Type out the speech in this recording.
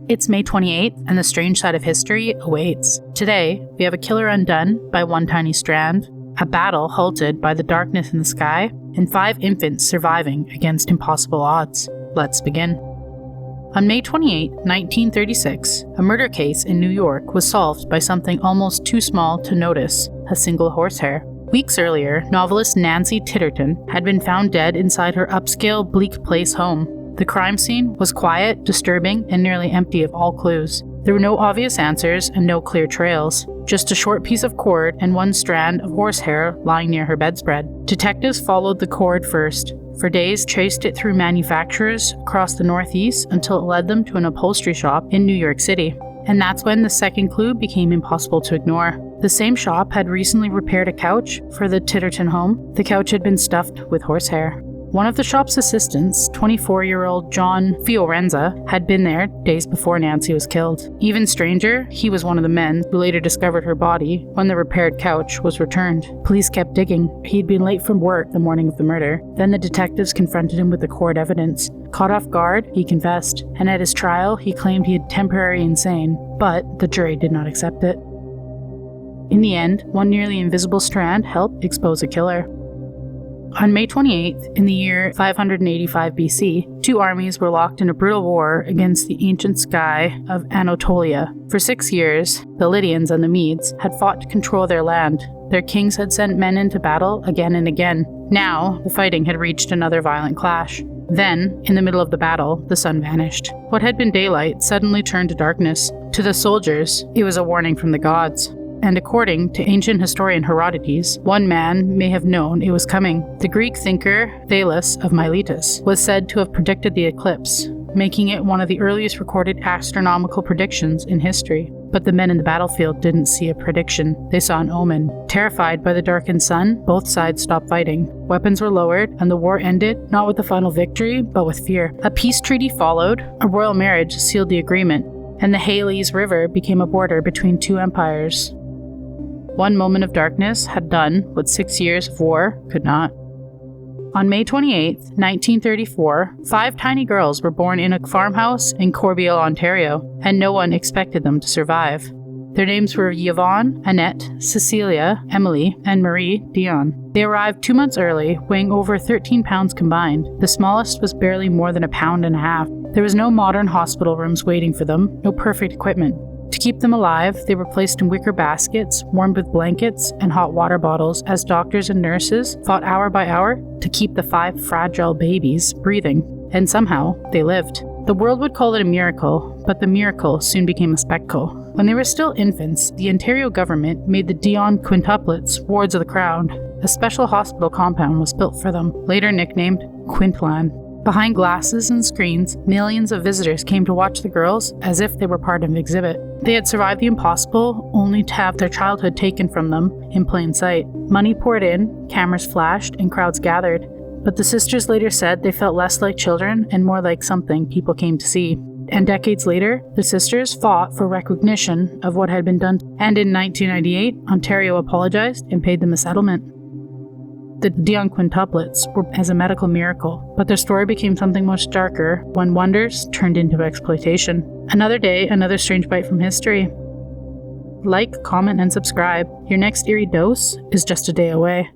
It's May 28th, and the strange side of history awaits. Today, we have a killer undone by one tiny strand, a battle halted by the darkness in the sky, and 5 infants surviving against impossible odds. Let's begin. On May 28, 1936, a murder case in New York was solved by something almost too small to notice, a single horsehair. Weeks earlier, novelist Nancy Titterton had been found dead inside her upscale Bleak Place home. The crime scene was quiet, disturbing, and nearly empty of all clues. There were no obvious answers and no clear trails, just a short piece of cord and one strand of horsehair lying near her bedspread. Detectives followed the cord first. For days, traced it through manufacturers across the Northeast until it led them to an upholstery shop in New York City. And that's when the second clue became impossible to ignore. The same shop had recently repaired a couch for the Titterton home. The couch had been stuffed with horsehair. One of the shop's assistants, 24-year-old John Fiorenza, had been there days before Nancy was killed. Even stranger, he was one of the men who later discovered her body when the repaired couch was returned. Police kept digging. He'd been late from work the morning of the murder. Then the detectives confronted him with the cord evidence. Caught off guard, he confessed, and at his trial, he claimed he had temporary insane, but the jury did not accept it. In the end, one nearly invisible strand helped expose a killer. On May 28th, in the year 585 BC, 2 armies were locked in a brutal war against the ancient sky of Anatolia. For 6 years, the Lydians and the Medes had fought to control their land. Their kings had sent men into battle again and again. Now, the fighting had reached another violent clash. Then, in the middle of the battle, the sun vanished. What had been daylight suddenly turned to darkness. To the soldiers, it was a warning from the gods. And according to ancient historian Herodotus, one man may have known it was coming. The Greek thinker Thales of Miletus was said to have predicted the eclipse, making it one of the earliest recorded astronomical predictions in history. But the men in the battlefield didn't see a prediction, they saw an omen. Terrified by the darkened sun, both sides stopped fighting. Weapons were lowered, and the war ended, not with the final victory, but with fear. A peace treaty followed, a royal marriage sealed the agreement, and the Halys River became a border between 2 empires. One moment of darkness had done what 6 years of war could not. On May 28, 1934, 5 tiny girls were born in a farmhouse in Corbeil, Ontario, and no one expected them to survive. Their names were Yvonne, Annette, Cecilia, Emily, and Marie Dionne. They arrived 2 months early, weighing over 13 pounds combined. The smallest was barely more than 1.5 pounds. There was no modern hospital rooms waiting for them, no perfect equipment. To keep them alive, they were placed in wicker baskets, warmed with blankets and hot water bottles as doctors and nurses fought hour by hour to keep the 5 fragile babies breathing. And somehow, they lived. The world would call it a miracle, but the miracle soon became a spectacle. When they were still infants, the Ontario government made the Dionne Quintuplets wards of the crown. A special hospital compound was built for them, later nicknamed Quintland. Behind glasses and screens, millions of visitors came to watch the girls as if they were part of an exhibit. They had survived the impossible, only to have their childhood taken from them in plain sight. Money poured in, cameras flashed, and crowds gathered. But the sisters later said they felt less like children and more like something people came to see. And decades later, the sisters fought for recognition of what had been done. And in 1998, Ontario apologized and paid them a settlement. The Dionne Quintuplets were as a medical miracle, but their story became something much darker when wonders turned into exploitation. Another day, another strange bite from history. Like, comment, and subscribe. Your next eerie dose is just a day away.